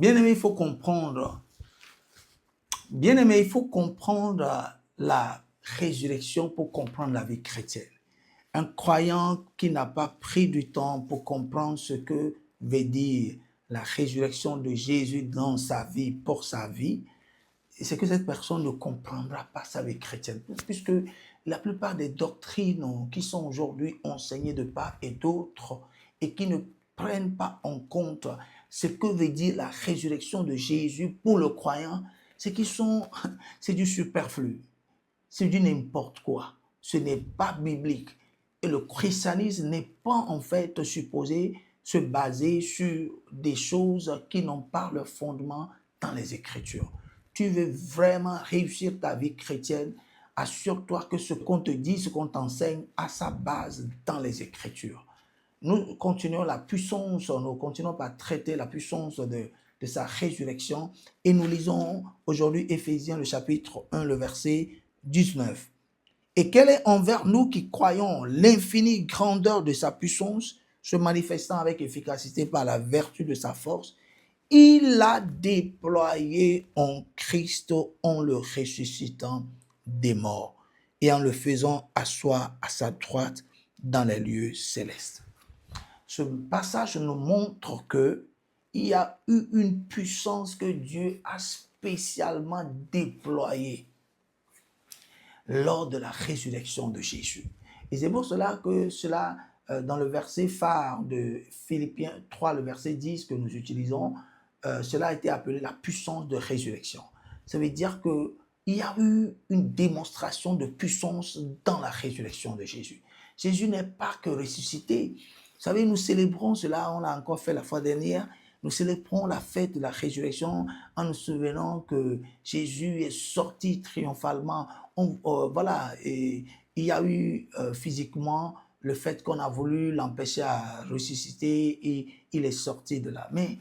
Bien-aimé, il faut comprendre. Bien-aimé, il faut comprendre la résurrection pour comprendre la vie chrétienne. Un croyant qui n'a pas pris du temps pour comprendre ce que veut dire la résurrection de Jésus dans sa vie, pour sa vie, c'est que cette personne ne comprendra pas sa vie chrétienne. Puisque la plupart des doctrines qui sont aujourd'hui enseignées de part et d'autre et qui ne prennent pas en compte ce que veut dire la résurrection de Jésus pour le croyant, c'est du superflu, c'est du n'importe quoi. Ce n'est pas biblique. Et le christianisme n'est pas en fait supposé se baser sur des choses qui n'ont pas leur fondement dans les Écritures. Tu veux vraiment réussir ta vie chrétienne, assure-toi que ce qu'on te dit, ce qu'on t'enseigne a sa base dans les Écritures. Nous continuons par traiter la puissance de sa résurrection et nous lisons aujourd'hui Éphésiens le chapitre 1, le verset 19. Et quelle est envers nous qui croyons l'infinie grandeur de sa puissance, se manifestant avec efficacité par la vertu de sa force, il l'a déployé en Christ en le ressuscitant des morts et en le faisant asseoir à sa droite dans les lieux célestes. Ce passage nous montre que il y a eu une puissance que Dieu a spécialement déployée lors de la résurrection de Jésus. Et c'est pour cela que dans le verset phare de Philippiens 3, le verset 10 que nous utilisons, cela a été appelé la puissance de résurrection. Ça veut dire qu'il y a eu une démonstration de puissance dans la résurrection de Jésus. Jésus n'est pas que ressuscité. Vous savez, nous célébrons cela, on l'a encore fait la fois dernière, nous célébrons la fête de la résurrection en nous souvenant que Jésus est sorti triomphalement. Et il y a eu physiquement le fait qu'on a voulu l'empêcher à ressusciter et il est sorti de là. Mais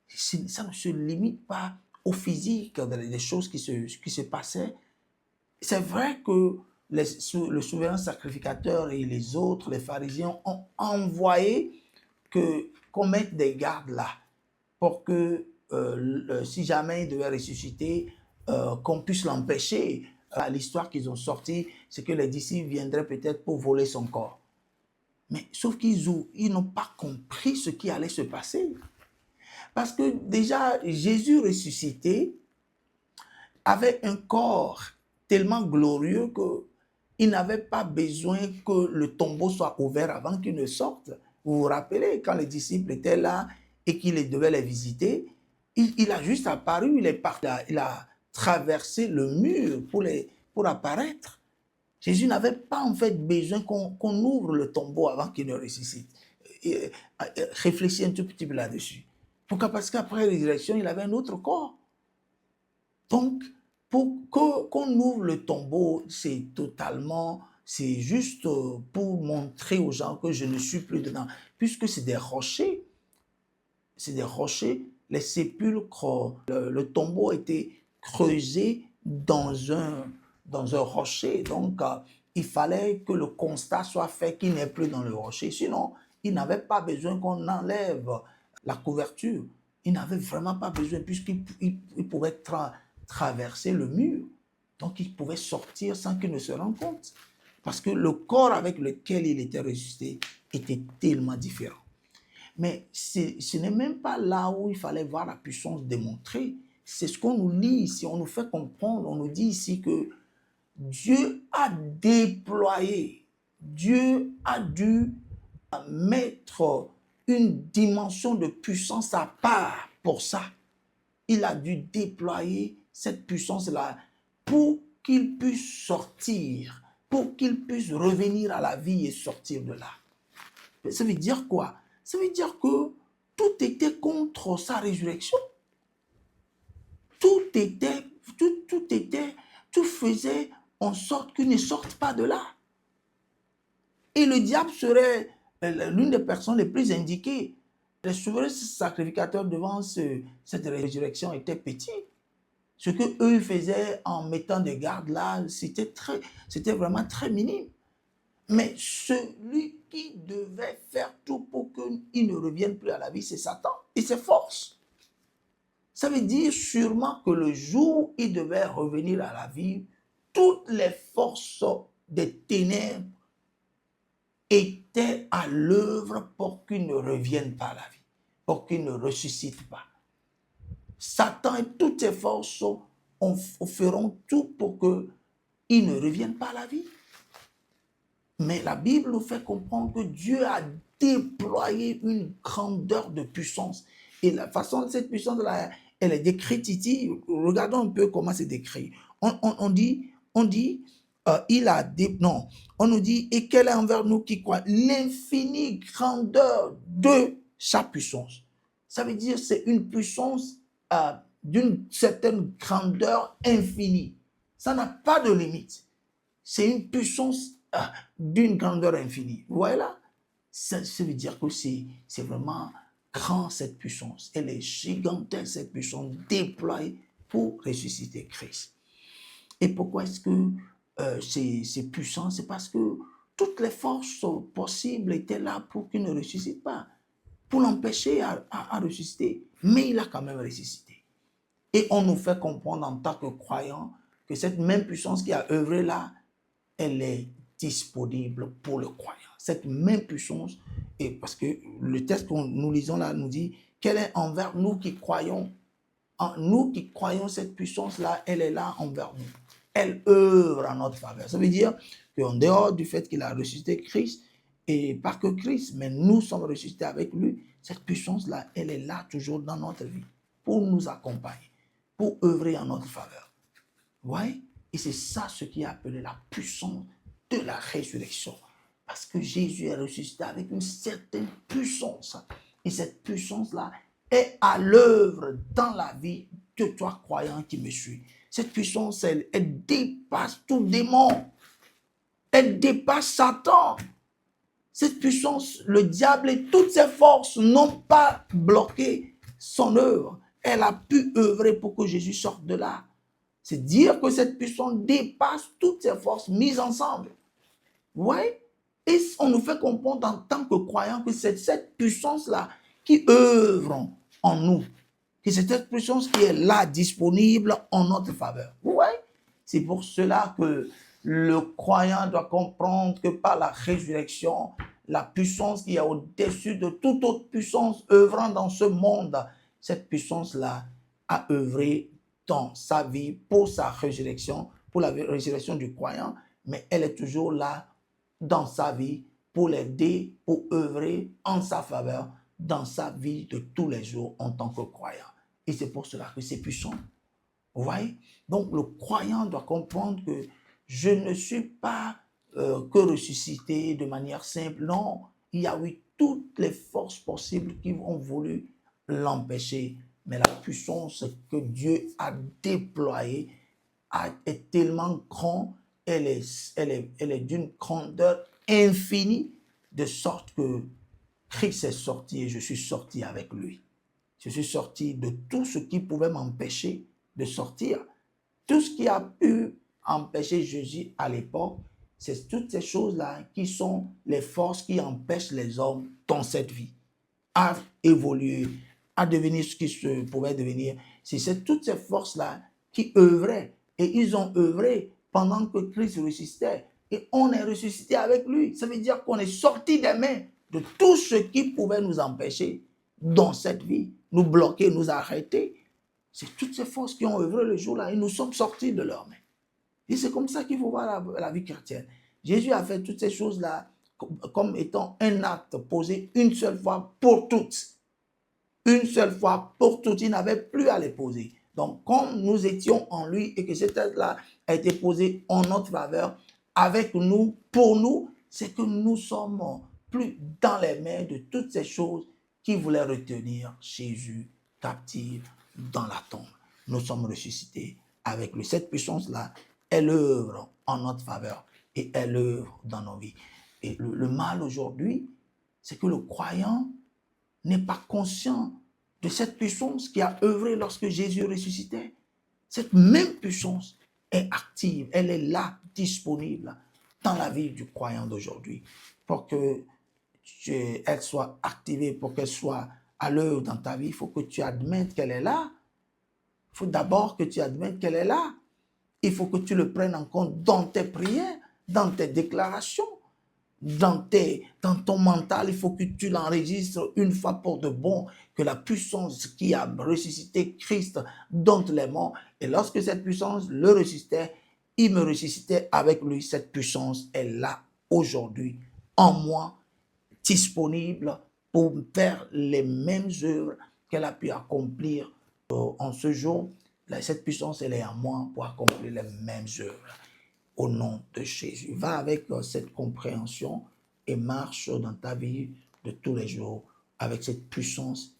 ça ne se limite pas au physique, des choses qui se passaient. C'est vrai que le souverain sacrificateur et les autres, les pharisiens, ont envoyé qu'on mette des gardes là pour que si jamais il devait ressusciter, qu'on puisse l'empêcher. L'histoire qu'ils ont sortie, c'est que les disciples viendraient peut-être pour voler son corps. Mais sauf qu'ils n'ont pas compris ce qui allait se passer. Parce que déjà, Jésus ressuscité avait un corps tellement glorieux qu'il n'avait pas besoin que le tombeau soit ouvert avant qu'il ne sorte. Vous vous rappelez, quand les disciples étaient là et qu'il devait les visiter, il a juste apparu, il a traversé le mur pour apparaître. Jésus n'avait pas en fait besoin qu'on ouvre le tombeau avant qu'il ne ressuscite. Réfléchis un tout petit peu là-dessus. Pourquoi? Parce qu'après la résurrection, il avait un autre corps. Donc, pour qu'on ouvre le tombeau, c'est juste pour montrer aux gens que je ne suis plus dedans. Puisque c'est des rochers, les sépulcres, le tombeau était creusé dans un rocher. Donc, il fallait que le constat soit fait qu'il n'est plus dans le rocher. Sinon, il n'avait pas besoin qu'on enlève la couverture. Il n'avait vraiment pas besoin puisqu'il pouvait traverser le mur. Donc, il pouvait sortir sans qu'il ne se rende compte. Parce que le corps avec lequel il était ressuscité était tellement différent. Mais ce n'est même pas là où il fallait voir la puissance démontrée. C'est ce qu'on nous lit ici, on nous fait comprendre, on nous dit ici que Dieu a déployé, Dieu a dû mettre une dimension de puissance à part pour ça. Il a dû déployer cette puissance-là pour qu'il puisse sortir, pour qu'il puisse revenir à la vie et sortir de là. Ça veut dire quoi? Ça veut dire que tout était contre sa résurrection. Tout faisait en sorte qu'il ne sorte pas de là. Et le diable serait l'une des personnes les plus indiquées. Les souverains sacrificateurs devant cette résurrection étaient petits. Ce qu'eux faisaient en mettant des gardes là, c'était vraiment très minime. Mais celui qui devait faire tout pour qu'il ne revienne plus à la vie, c'est Satan et ses forces. Ça veut dire sûrement que le jour où il devait revenir à la vie, toutes les forces des ténèbres étaient à l'œuvre pour qu'il ne revienne pas à la vie, pour qu'il ne ressuscite pas. Satan et toutes ses forces feront tout pour qu'il ne revienne pas à la vie. Mais la Bible nous fait comprendre que Dieu a déployé une grandeur de puissance. Et la façon de cette puissance-là, elle est décrite ici. Regardons un peu comment c'est décrit. On dit, il a non, on nous dit, et quelle est envers nous qui croient l'infinie grandeur de sa puissance. Ça veut dire c'est une puissance d'une certaine grandeur infinie. Ça n'a pas de limite. C'est une puissance d'une grandeur infinie. Vous voyez là? Ça veut dire que c'est vraiment grand cette puissance. Elle est gigantesque cette puissance déployée pour ressusciter Christ. Et pourquoi est-ce que c'est puissant? C'est parce que toutes les forces possibles étaient là pour qu'il ne ressuscite pas, pour l'empêcher à ressusciter. Mais il a quand même ressuscité. Et on nous fait comprendre en tant que croyants que cette même puissance qui a œuvré là, elle est disponible pour le croyant. Cette même puissance, et parce que le texte que nous lisons là nous dit qu'elle est envers nous qui croyons. Nous qui croyons cette puissance-là, elle est là envers nous. Elle œuvre en notre faveur. Ça veut dire qu'en dehors du fait qu'il a ressuscité Christ, et pas que Christ, mais nous sommes ressuscités avec lui, cette puissance-là, elle est là toujours dans notre vie, pour nous accompagner, pour œuvrer en notre faveur. Vous voyez? Et c'est ça ce qui est appelé la puissance de la résurrection. Parce que Jésus est ressuscité avec une certaine puissance. Et cette puissance-là est à l'œuvre dans la vie de toi, croyant qui me suis. Cette puissance, elle dépasse tout démon. Elle dépasse Satan. Cette puissance, le diable et toutes ses forces n'ont pas bloqué son œuvre. Elle a pu œuvrer pour que Jésus sorte de là. C'est dire que cette puissance dépasse toutes ces forces mises ensemble. Oui. Et on nous fait comprendre en tant que croyants que c'est cette puissance-là qui œuvre en nous. Que c'est cette puissance qui est là, disponible en notre faveur. Oui. C'est pour cela que le croyant doit comprendre que par la résurrection, la puissance qui est au-dessus de toute autre puissance œuvrant dans ce monde, cette puissance-là a œuvré dans sa vie pour sa résurrection, pour la résurrection du croyant, mais elle est toujours là dans sa vie pour l'aider, pour œuvrer en sa faveur dans sa vie de tous les jours en tant que croyant. Et c'est pour cela que c'est puissant. Vous voyez? Donc le croyant doit comprendre que je ne suis pas que ressuscité de manière simple. Non, il y a eu toutes les forces possibles qui ont voulu l'empêcher. Mais la puissance que Dieu a déployée est tellement grande, elle est d'une grandeur infinie, de sorte que Christ est sorti et je suis sorti avec lui. Je suis sorti de tout ce qui pouvait m'empêcher de sortir. Tout ce qui a pu empêcher Jésus à l'époque, c'est toutes ces choses-là qui sont les forces qui empêchent les hommes dans cette vie à évoluer, à devenir ce qu'ils se pouvaient devenir. C'est toutes ces forces-là qui œuvraient. Et ils ont œuvré pendant que Christ ressuscitait. Et on est ressuscité avec lui. Ça veut dire qu'on est sorti des mains de tout ce qui pouvait nous empêcher dans cette vie, nous bloquer, nous arrêter. C'est toutes ces forces qui ont œuvré le jour-là et nous sommes sortis de leurs mains. Et c'est comme ça qu'il faut voir la vie chrétienne. Jésus a fait toutes ces choses-là comme étant un acte posé une seule fois pour toutes. Une seule fois pour toutes, il n'avait plus à les poser. Donc, comme nous étions en lui et que cet acte-là a été posé en notre faveur, avec nous, pour nous, c'est que nous sommes plus dans les mains de toutes ces choses qui voulaient retenir Jésus captif dans la tombe. Nous sommes ressuscités avec lui. Cette puissance-là, elle œuvre en notre faveur et elle œuvre dans nos vies. Et le mal aujourd'hui, c'est que le croyant n'est pas conscient de cette puissance qui a œuvré lorsque Jésus ressuscitait. Cette même puissance est active, elle est là, disponible dans la vie du croyant d'aujourd'hui. Pour qu'elle soit activée, pour qu'elle soit à l'œuvre dans ta vie, il faut que tu admettes qu'elle est là Il faut d'abord que tu admettes qu'elle est là. Il faut que tu le prennes en compte dans tes prières, dans tes déclarations, dans ton mental. Il faut que tu l'enregistres une fois pour de bon, que la puissance qui a ressuscité Christ d'entre les morts, et lorsque cette puissance le ressuscitait, il me ressuscitait avec lui. Cette puissance est là aujourd'hui en moi, disponible pour faire les mêmes œuvres qu'elle a pu accomplir en ce jour. Cette puissance, elle est en moi pour accomplir les mêmes œuvres. Au nom de Jésus. Va avec cette compréhension et marche dans ta vie de tous les jours avec cette puissance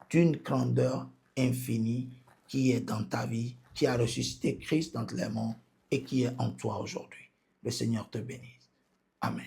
d'une grandeur infinie qui est dans ta vie, qui a ressuscité Christ d'entre les morts et qui est en toi aujourd'hui. Le Seigneur te bénisse. Amen.